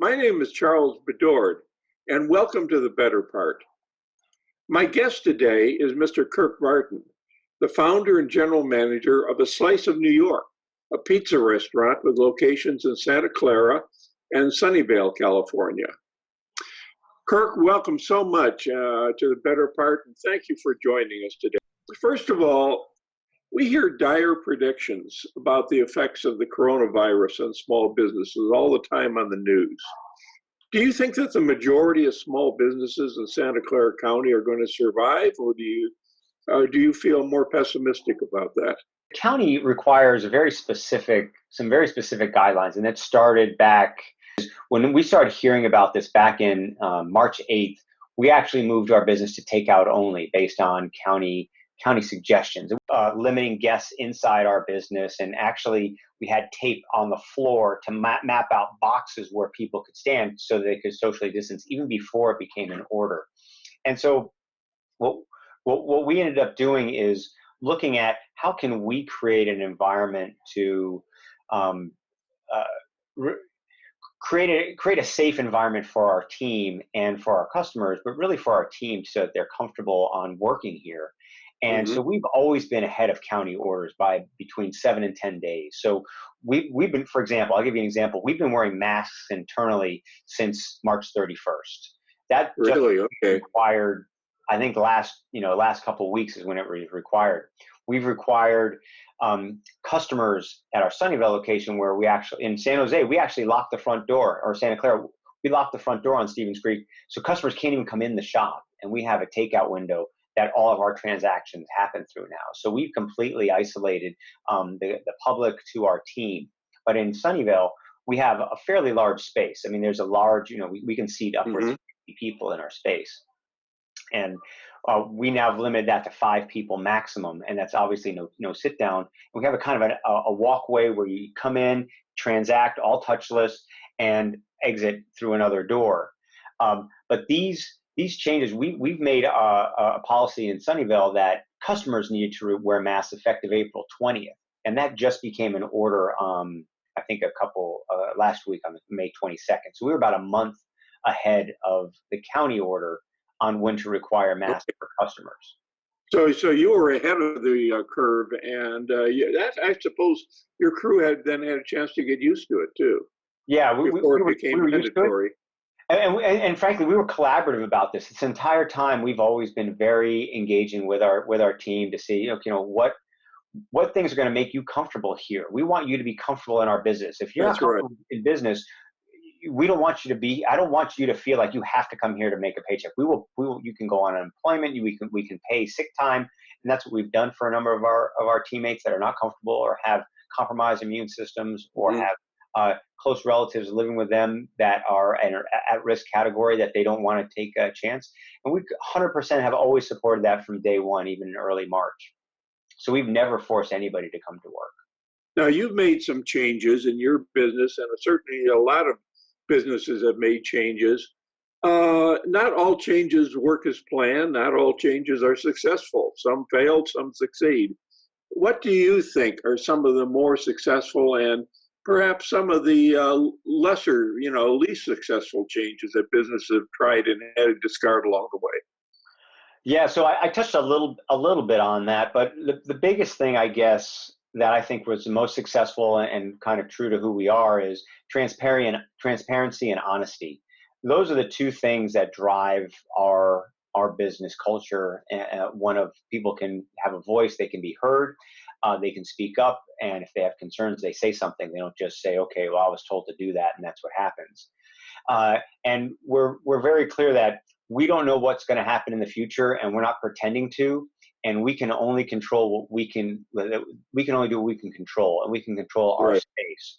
My name is Charles Bedord, and welcome to The Better Part. My guest today is Mr. Kirk Martin, the founder and general manager of A Slice of New York, a pizza restaurant with locations in Santa Clara and Sunnyvale, California. Kirk, welcome so much to The Better Part, and thank you for joining us today. First of all, we hear dire predictions about the effects of the coronavirus on small businesses all the time on the news. Do you think that the majority of small businesses in Santa Clara County are going to survive, or do you feel more pessimistic about that? The county requires some very specific guidelines, and it started back when we started hearing about this back in March 8th. We actually moved our business to takeout only based on county suggestions, limiting guests inside our business. And actually, we had tape on the floor to map out boxes where people could stand so they could socially distance even before it became an order. And so what we ended up doing is looking at how can we create an environment to create a safe environment for our team and for our customers, but really for our team so that they're comfortable on working here. And so we've always been ahead of county orders by between 7 and 10 days. So we've been, for example, I'll give you an example. We've been wearing masks internally since March 31st. That really required, I think, last couple of weeks is when it was required. We've required customers at our Sunnyvale location, where in San Jose, we actually locked the front door, or Santa Clara, we locked the front door on Stevens Creek, so customers can't even come in the shop. And we have a takeout window that all of our transactions happen through now. So we've completely isolated the public to our team. But in Sunnyvale, we have a fairly large space. I mean, there's a large, we can seat upwards of 50 people in our space. And we now have limited that to 5 people maximum, and that's obviously no sit down. And we have a kind of a walkway where you come in, transact, all touchless, and exit through another door. But these changes, we've made a policy in Sunnyvale that customers needed to wear masks effective April 20th, and that just became an order. I think last week on May 22nd. So we were about a month ahead of the county order on when to require masks for customers. So you were ahead of the curve, and I suppose your crew had a chance to get used to it too. Yeah, before it became mandatory. And frankly, we were collaborative about this. This entire time, we've always been very engaging with our team to see, what things are going to make you comfortable here. We want you to be comfortable in our business. If you're not comfortable in business, I don't want you to feel like you have to come here to make a paycheck. You can go on unemployment. We can pay sick time, and that's what we've done for a number of our teammates that are not comfortable or have compromised immune systems or have close relatives living with them that are in an at-risk category that they don't want to take a chance. And we 100% have always supported that from day one, even in early March. So we've never forced anybody to come to work. Now, you've made some changes in your business, and certainly a lot of businesses have made changes. Not all changes work as planned. Not all changes are successful. Some fail, some succeed. What do you think are some of the more successful and perhaps some of the lesser, least successful changes that businesses have tried and had to discard along the way? Yeah, so I touched a little bit on that, but the biggest thing, I guess, that I think was the most successful and kind of true to who we are is transparency and honesty. Those are the two things that drive our business culture. One of people can have a voice, they can be heard, they can speak up, and if they have concerns, they say something. They don't just say, okay, well, I was told to do that, and that's what happens. And we're very clear that we don't know what's going to happen in the future, and we're not pretending to. And we can only control what we can only do what we can control, and we can control our space.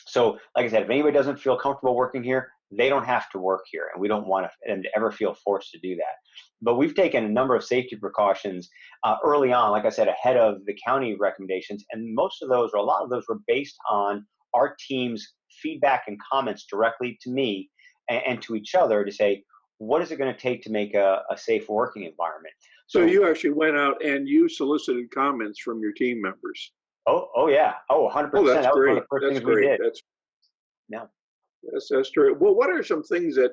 So, like I said, if anybody doesn't feel comfortable working here, they don't have to work here, and we don't want them to ever feel forced to do that. But we've taken a number of safety precautions early on, like I said, ahead of the county recommendations, and a lot of those were based on our team's feedback and comments directly to me and to each other to say, what is it going to take to make a safe working environment? So you actually went out and you solicited comments from your team members. Oh yeah. 100%. Oh, that's great. That was one of the first things we did. That's No. That's true. Well, what are some things that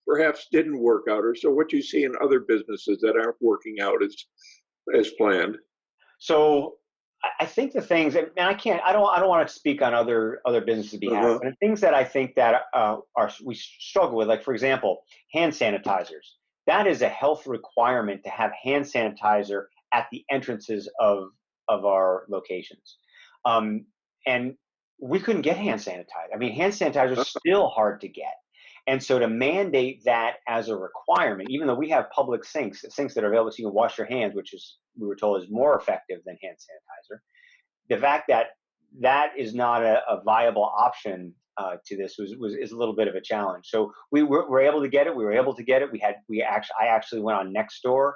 perhaps didn't work out, or so what you see in other businesses that aren't working out as planned? So I think the things, and I don't want to speak on other businesses' behalf, Uh-huh. but the things that I think that we struggle with, like for example, hand sanitizers. That is a health requirement to have hand sanitizer at the entrances of our locations, um, and we couldn't get hand sanitizer. I mean, hand sanitizer is still hard to get. And so to mandate that as a requirement, even though we have public sinks that are available so you can wash your hands, which is we were told is more effective than hand sanitizer, the fact that that is not a viable option to this is a little bit of a challenge. So were able to get it. We were able to get it. I actually went on Nextdoor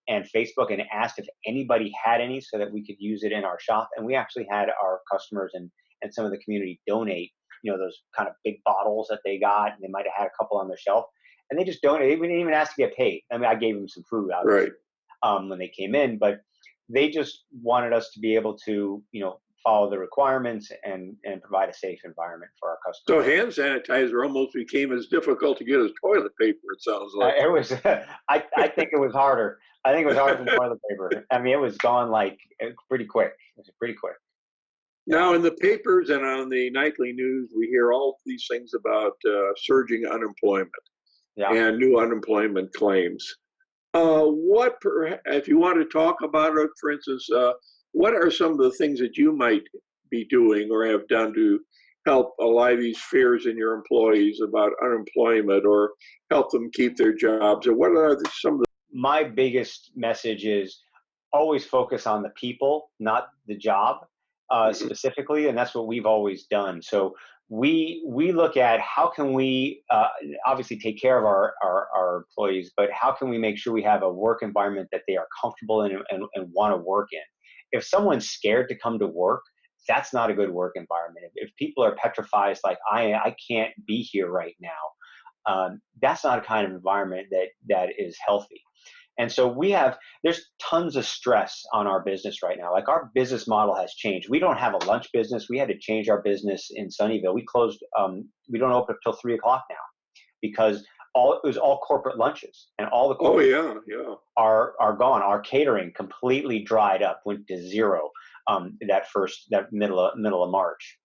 and Facebook and asked if anybody had any so that we could use it in our shop. And we actually had our customers and some of the community donate, those kind of big bottles that they got, and they might have had a couple on their shelf, and they just donated. They didn't even ask to get paid. I mean, I gave them some food out Right. when they came in, but they just wanted us to be able to, follow the requirements and provide a safe environment for our So customers. hand sanitizer almost became as difficult to get as toilet paper, it sounds like. It was, I think it was harder. I think it was harder than toilet paper. I mean, it was gone like pretty quick. It was pretty quick. Yeah. Now, in the papers and on the nightly news, we hear all these things about surging unemployment Yeah. and new unemployment claims. If you want to talk about it, for instance, what are some of the things that you might be doing or have done to help allay these fears in your employees about unemployment or help them keep their jobs? Or what are some of the My biggest message is always focus on the people, not the job specifically, and that's what we've always done. So we look at how can we obviously take care of our employees, but how can we make sure we have a work environment that they are comfortable in and want to work in. If someone's scared to come to work, that's not a good work environment. If people are petrified, it's like I can't be here right now. That's not a kind of environment that is healthy. And so there's tons of stress on our business right now. Like our business model has changed. We don't have a lunch business. We had to change our business in Sunnyvale. We closed, we don't open up till 3 o'clock now because it was all corporate lunches, and all the Oh corporate yeah. are gone. Our catering completely dried up, went to zero that middle of March.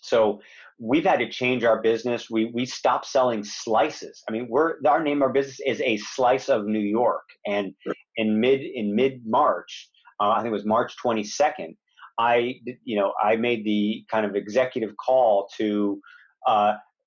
So we've had to change our business. We stopped selling slices. I mean, our name, our business is A Slice of New York. And in mid March, I think it was March 22nd, I made the kind of executive call to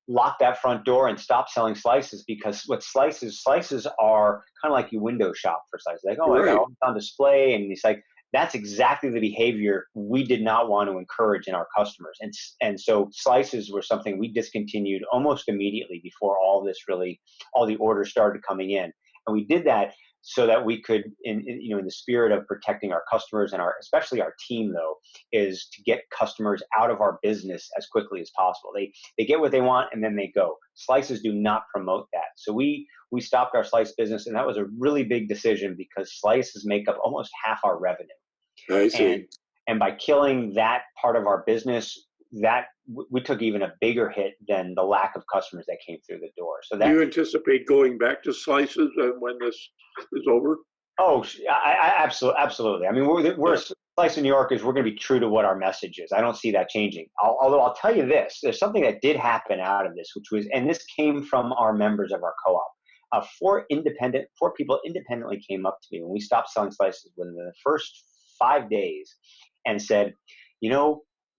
lock that front door and stop selling slices, because what slices are kind of like you window shop for slices. Like, oh, I got Right. all this on display, and it's like that's exactly the behavior we did not want to encourage in our customers. And so slices were something we discontinued almost immediately before all the orders started coming in. And we did that so that we could, in the spirit of protecting our customers and especially our team, though, is to get customers out of our business as quickly as possible. They get what they want and then they go. Slices do not promote that. So we stopped our slice business, and that was a really big decision because slices make up almost half our revenue. I and see. and by killing that part of our business, that we took even a bigger hit than the lack of customers that came through the door. So Do that you anticipate going back to slices when this is over? I absolutely. I mean, we're Slice in New York is we're going to be true to what our message is. I don't see that changing. Although I'll tell you this, there's something that did happen out of this, which was, and this came from our members of our co-op. Four people independently came up to me when we stopped selling slices within the first 5 days and said,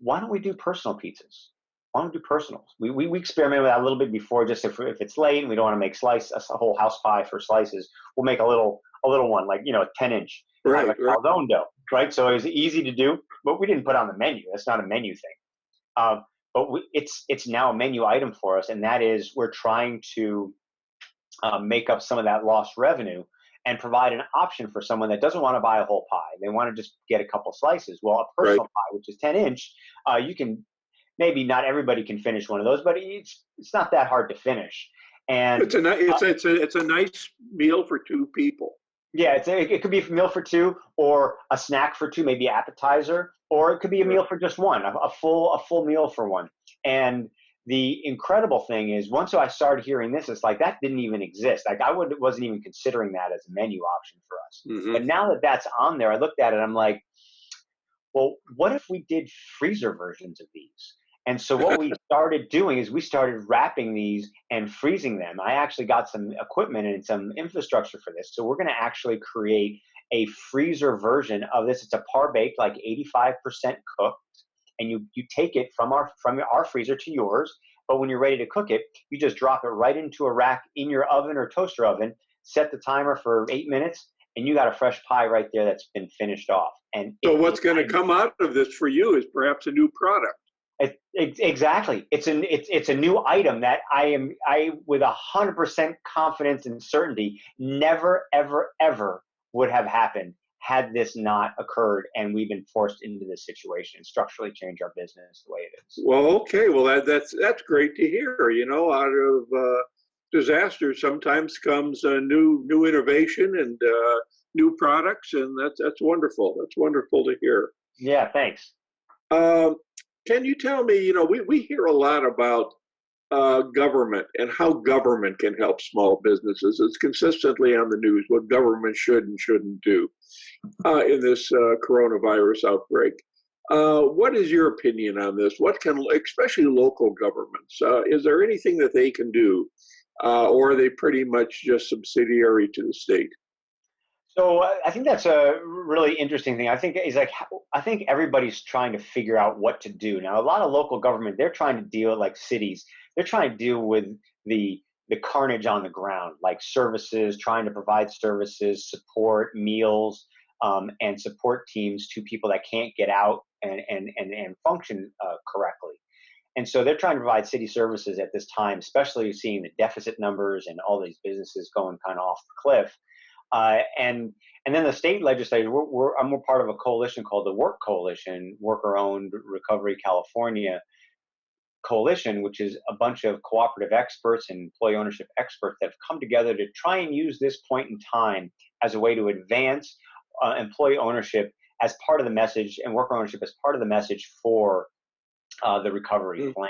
why don't we do personal pizzas? Why don't we do personals? We experimented with that a little bit before, just if it's late and we don't want to make a whole house pie for slices, we'll make a little one, like, a 10-inch kind of Right, a right. calzone dough, right? So it was easy to do, but we didn't put it on the menu. That's not a menu thing. But it's now a menu item for us, and that is we're trying to make up some of that lost revenue and provide an option for someone that doesn't want to buy a whole pie. They want to just get a couple slices. Well, a Right. personal pie, which is 10-inch, you can, maybe not everybody can finish one of those, but it's not that hard to finish. And It's a nice meal for two people. yeah, it could be a meal for two, or a snack for two, maybe appetizer, or it could be a Right. meal for just one, a full meal for one. And the incredible thing is, once I started hearing this, it's like that didn't even exist. Like wasn't even considering that as a menu option for us. Hmm. But now that that's on there, I looked at it. I'm like, well, what if we did freezer versions of these? And so what we started doing is we started wrapping these and freezing them. I actually got some equipment and some infrastructure for this. So we're going to actually create a freezer version of this. It's a par baked, like 85% cooked, and you take it from our freezer to yours. But when you're ready to cook it, you just drop it right into a rack in your oven or toaster oven. Set the timer for 8 minutes, and you got a fresh pie right there that's been finished off. And So what's going to come out of this for you is perhaps a new product. Exactly. It's a new item that I with 100% confidence and certainty never ever ever would have happened had this not occurred and we've been forced into this situation and structurally change our business the way it is. Well, okay. Well, that's great to hear. You know, out of disaster sometimes comes a new innovation and new products, and that's wonderful. That's wonderful to hear. Yeah, thanks. Can you tell me? You know, we hear a lot about government and how government can help small businesses. It's consistently on the news what government should and shouldn't do in this coronavirus outbreak. What is your opinion on this? What can, especially local governments, is there anything that they can do, or are they pretty much just subsidiary to the state? So I think that's a really interesting thing. I think everybody's trying to figure out what to do now. A lot of local government, they're trying to deal, like cities, they're trying to deal with the carnage on the ground, like services, trying to provide services, support, meals, and support teams to people that can't get out and function correctly. And so they're trying to provide city services at this time, especially seeing the deficit numbers and all these businesses going kind of off the cliff. And then the state legislature, I'm part of a coalition called the Work Coalition, Worker Owned Recovery California Coalition, which is a bunch of cooperative experts and employee ownership experts that have come together to try and use this point in time as a way to advance employee ownership as part of the message and worker ownership as part of the message for the recovery plan.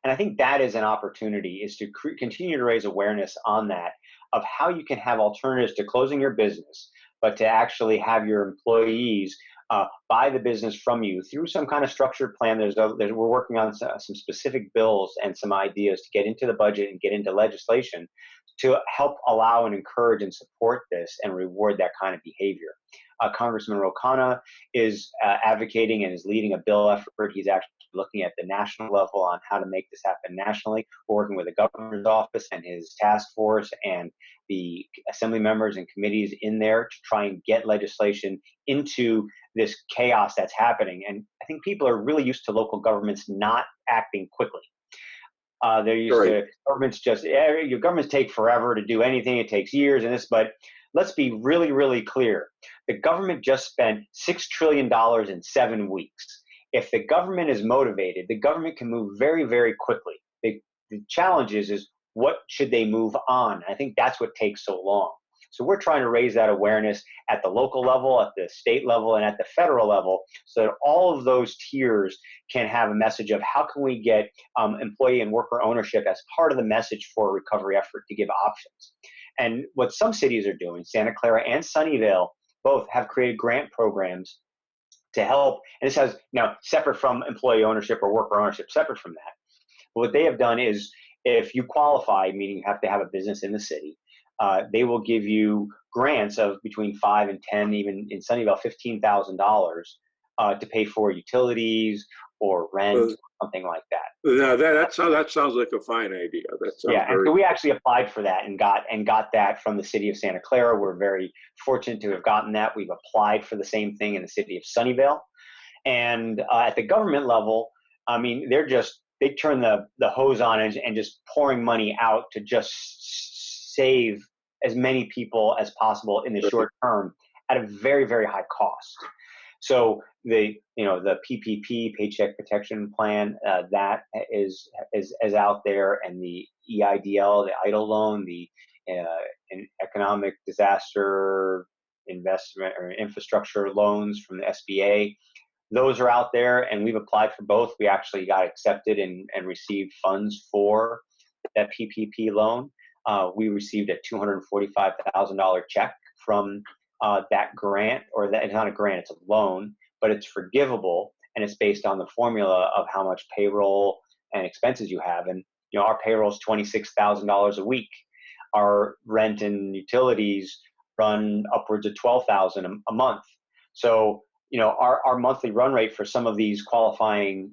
And I think that is an opportunity, is to continue to raise awareness on that, of how you can have alternatives to closing your business, but to actually have your employees buy the business from you through some kind of structured plan. We're working on some specific bills and some ideas to get into the budget and get into legislation to help allow and encourage and support this and reward that kind of behavior. Congressman Rokana is advocating and is leading a bill effort. He's actually looking at the national level on how to make this happen nationally. We're working with the governor's office and his task force and the assembly members and committees in there to try and get legislation into this chaos that's happening. And I think people are really used to local governments not acting quickly. They're used to governments your governments take forever to do anything. It takes years and this, but let's be really, really clear. The government just spent $6 trillion in 7 weeks. If the government is motivated, the government can move very, very quickly. The challenge is what should they move on? I think that's what takes so long. So we're trying to raise that awareness at the local level, at the state level, and at the federal level, so that all of those tiers can have a message of how can we get employee and worker ownership as part of the message for a recovery effort to give options. And what some cities are doing, Santa Clara and Sunnyvale, both have created grant programs to help. And this has now separate from employee ownership or worker ownership, separate from that. But what they have done is, if you qualify, meaning you have to have a business in the city, they will give you grants of between 5 and 10, even in Sunnyvale, $15,000 to pay for utilities or rent, something like that. No, that sounds like a fine idea. And so we actually applied for that and got that from the city of Santa Clara. We're very fortunate to have gotten that. We've applied for the same thing in the city of Sunnyvale. And at the government level, I mean, they turn the hose on and just pouring money out to just save as many people as possible in the short term at a very, very high cost. So the PPP, Paycheck Protection Plan, that is out there, and the EIDL, the EIDL loan, the economic disaster investment or infrastructure loans from the SBA. those are out there, and we've applied for both. We actually got accepted and received funds for that PPP loan. We received a $245,000 check from that grant, or that it's not a grant, it's a loan, but it's forgivable, and it's based on the formula of how much payroll and expenses you have. And our payroll is $26,000 a week. Our rent and utilities run upwards of $12,000 a month. So our monthly run rate for some of these qualifying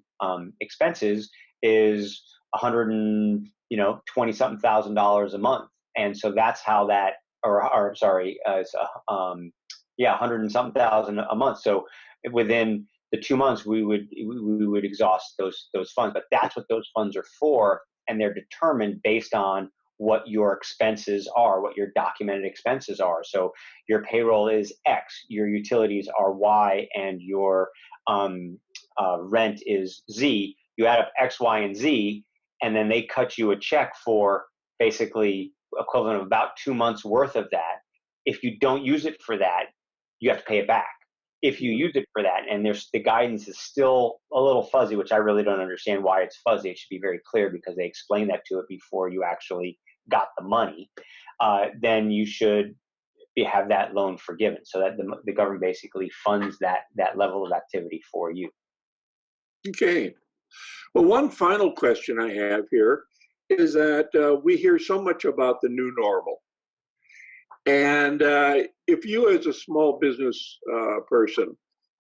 expenses is $120-something thousand a month. And so that's how that, or sorry, it's $100 and something thousand a month. So within the 2 months, we would exhaust those funds. But that's what those funds are for, and they're determined based on what your expenses are, what your documented expenses are. So your payroll is X, your utilities are Y, and your rent is Z. You add up X, Y, and Z, and then they cut you a check for basically equivalent of about 2 months worth of that. If you don't use it for that, you have to pay it back. If you use it for that, and the guidance is still a little fuzzy, which I really don't understand why it's fuzzy. It should be very clear because they explained that to it before you actually got the money. Then you should have that loan forgiven, so that the government basically funds that level of activity for you. Okay. Well, one final question I have here is that we hear so much about the new normal. And if you, as a small business person,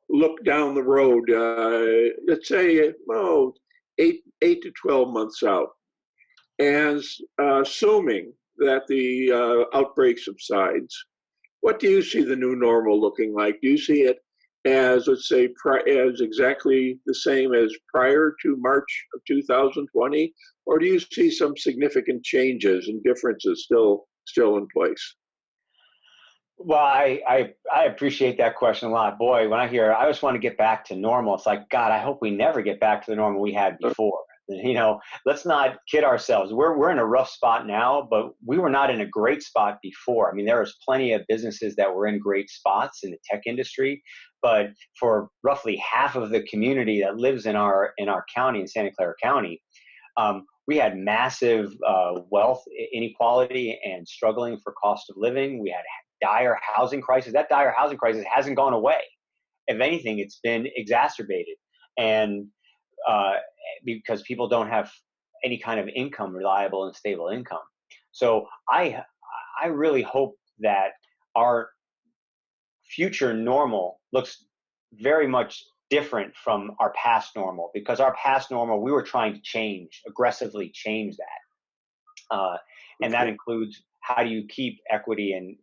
look down the road, let's say, 8 to 12 months out, and assuming that the outbreak subsides, what do you see the new normal looking like? Do you see it as, let's say, as exactly the same as prior to March of 2020, or do you see some significant changes and differences still in place? Well, I appreciate that question a lot. Boy, when I hear I just want to get back to normal, it's like, God, I hope we never get back to the normal we had before. Let's not kid ourselves. We're in a rough spot now, but we were not in a great spot before. I mean, there was plenty of businesses that were in great spots in the tech industry, but for roughly half of the community that lives in our county, in Santa Clara County, we had massive wealth inequality and struggling for cost of living. We had dire housing crisis. That dire housing crisis hasn't gone away. If anything, it's been exacerbated. And because people don't have any kind of income, reliable and stable income. So I really hope that our future normal looks very much different from our past normal, because our past normal, we were trying to aggressively change that. And that includes, how do you keep equity and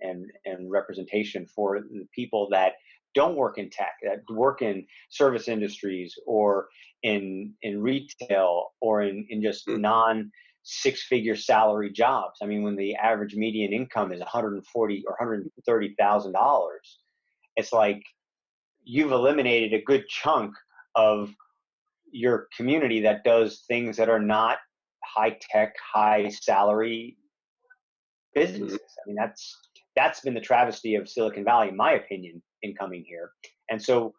representation for the people that don't work in tech, that work in service industries or in retail or in just non-six-figure salary jobs. I mean, when the average median income is $140,000 or $130,000, it's like you've eliminated a good chunk of your community that does things that are not high-tech, high-salary businesses. I mean, that's been the travesty of Silicon Valley, in my opinion, in coming here. And so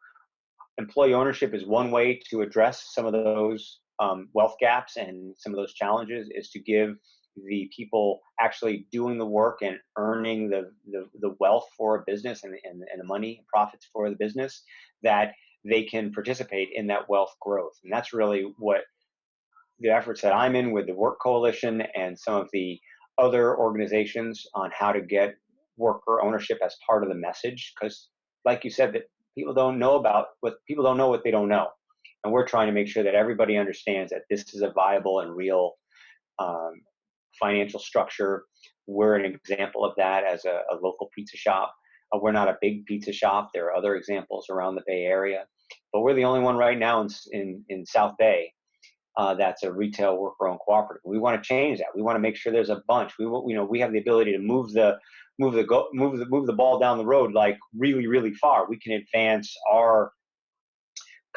employee ownership is one way to address some of those wealth gaps and some of those challenges, is to give the people actually doing the work and earning the wealth for a business and the money and profits for the business, that they can participate in that wealth growth. And that's really what the efforts that I'm in with the Work Coalition and some of the other organizations on how to get worker ownership as part of the message. Because like you said, that people don't know what they don't know. And we're trying to make sure that everybody understands that this is a viable and real financial structure. We're an example of that as a local pizza shop. We're not a big pizza shop. There are other examples around the Bay Area, but we're the only one right now in South Bay that's a retail worker-owned cooperative. We want to change that. We want to make sure there's a bunch. We have the ability to move the ball down the road like really, really far. We can advance our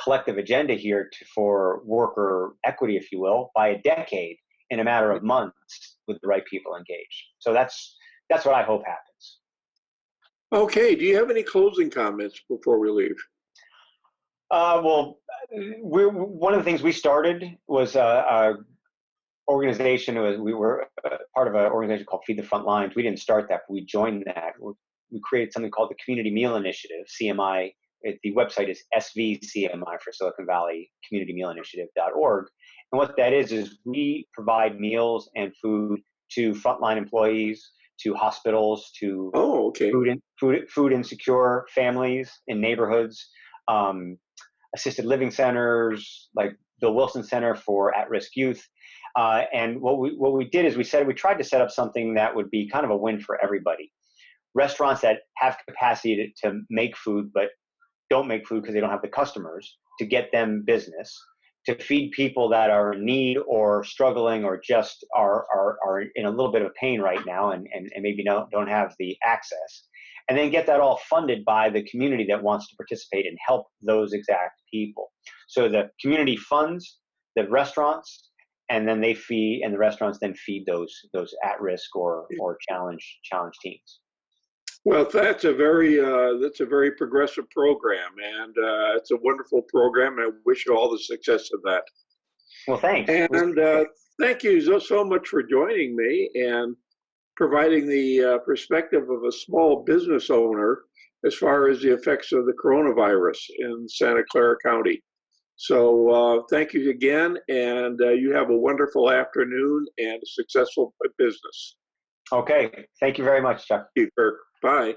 collective agenda here for worker equity, if you will, by a decade in a matter of months with the right people engaged. So that's what I hope happens. Okay. Do you have any closing comments before we leave? Well, one of the things we started was a organization. We were part of an organization called Feed the Front Lines. We didn't start that, but we joined that. We created something called the Community Meal Initiative, CMI. The website is SVCMI for Silicon Valley Community Meal Initiative.org. And what that is we provide meals and food to frontline employees, to hospitals, to Oh, okay. food insecure families in neighborhoods, assisted living centers like Bill Wilson Center for at-risk youth. And what we did is we tried to set up something that would be kind of a win for everybody. Restaurants that have capacity to make food but don't make food because they don't have the customers, to get them business, to feed people that are in need or struggling or just are in a little bit of pain right now and maybe don't have the access, and then get that all funded by the community that wants to participate and help those exact people. So the community funds the restaurants, and then the restaurants then feed those at-risk or challenge teams. Well, that's a very progressive program, and it's a wonderful program. And I wish you all the success of that. Well, thanks. And thank you so much for joining me and providing the perspective of a small business owner as far as the effects of the coronavirus in Santa Clara County. So thank you again, and you have a wonderful afternoon and a successful business. Okay. Thank you very much, Chuck. Thank you, Kirk. Bye.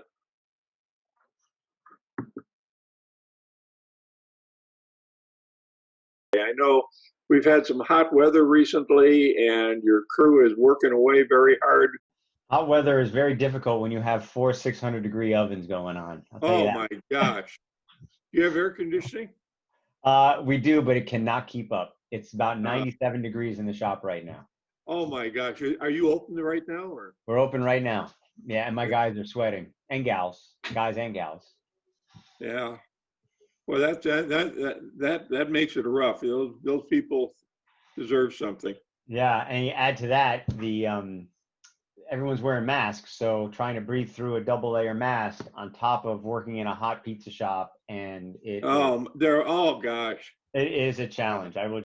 I know we've had some hot weather recently, and your crew is working away very hard. Hot weather is very difficult when you have 4 600-degree ovens going on. I'll tell you Oh that. my gosh. Do you have air conditioning? We do, but it cannot keep up. It's about 97 degrees in the shop right now. Oh my gosh. Are you open right now, or? We're open right now. Yeah, and my guys are sweating, and gals, guys and gals. Yeah. Well, that makes it rough. Those people deserve something. Yeah, and you add to that everyone's wearing masks, so trying to breathe through a double layer mask on top of working in a hot pizza shop, and Oh gosh. it is a challenge. I will